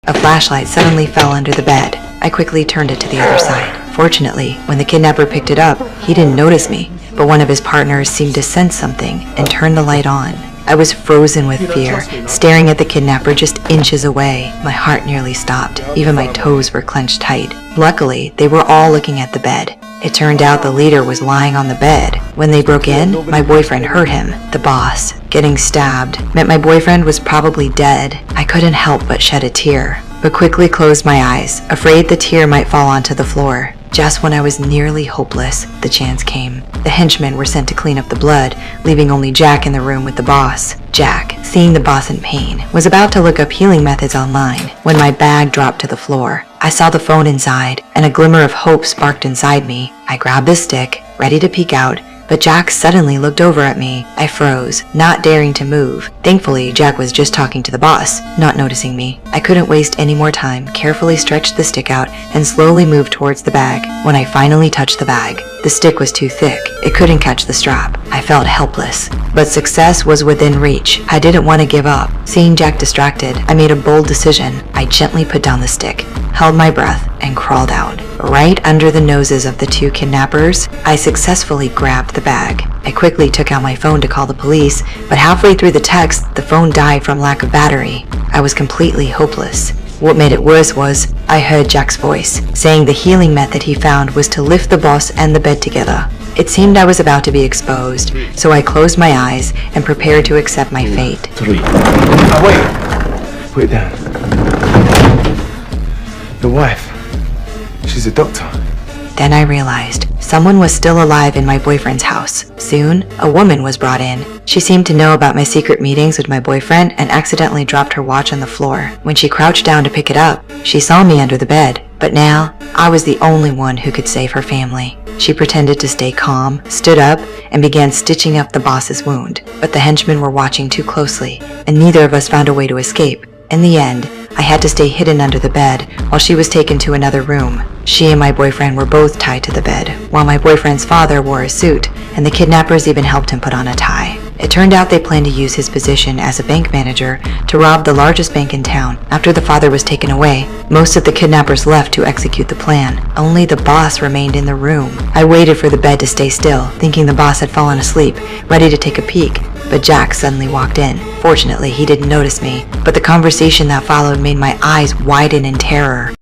A flashlight suddenly fell under the bed. I quickly turned it to the other side. Fortunately, when the kidnapper picked it up, he didn't notice me, but one of his partners seemed to sense something and turned the light on. I was frozen with fear, staring at the kidnapper just inches away. My heart nearly stopped. Even my toes were clenched tight. Luckily, they were all looking at the bed. It turned out the leader was lying on the bed. When they broke in, my boyfriend hurt him. The boss, getting stabbed, meant my boyfriend was probably dead. I couldn't help but shed a tear, but quickly closed my eyes, afraid the tear might fall onto the floor. Just when I was nearly hopeless, the chance came. The henchmen were sent to clean up the blood, leaving only Jack in the room with the boss. Jack, seeing the boss in pain, was about to look up healing methods online when my bag dropped to the floor. I saw the phone inside, and a glimmer of hope sparked inside me. I grabbed the stick, ready to peek out, but Jack suddenly looked over at me. I froze, not daring to move. Thankfully, Jack was just talking to the boss, not noticing me. I couldn't waste any more time, carefully stretched the stick out, and slowly moved towards the bag. When I finally touched the bag, the stick was too thick. It couldn't catch the strap. I felt helpless, but success was within reach. I didn't want to give up. Seeing Jack distracted, I made a bold decision. I gently put down the stick, held my breath, and crawled out. Right under the noses of the two kidnappers, I successfully grabbed the bag. I quickly took out my phone to call the police, but halfway through the text, the phone died from lack of battery. I was completely hopeless. What made it worse was, I heard Jack's voice, saying the healing method he found was to lift the boss and the bed together. It seemed I was about to be exposed, so I closed my eyes and prepared to accept my fate. 3. Wait. Put it down. The wife. She's a doctor. Then I realized someone was still alive in my boyfriend's house. Soon, a woman was brought in. She seemed to know about my secret meetings with my boyfriend and accidentally dropped her watch on the floor. When she crouched down to pick it up, she saw me under the bed. But now, I was the only one who could save her family. She pretended to stay calm, stood up, and began stitching up the boss's wound. But the henchmen were watching too closely, and neither of us found a way to escape. In the end, I had to stay hidden under the bed while she was taken to another room. She and my boyfriend were both tied to the bed, while my boyfriend's father wore a suit, and the kidnappers even helped him put on a tie. It turned out they planned to use his position as a bank manager to rob the largest bank in town. After the father was taken away, most of the kidnappers left to execute the plan. Only the boss remained in the room. I waited for the bed to stay still, thinking the boss had fallen asleep, ready to take a peek. But Jack suddenly walked in. Fortunately, he didn't notice me, but the conversation that followed made my eyes widen in terror.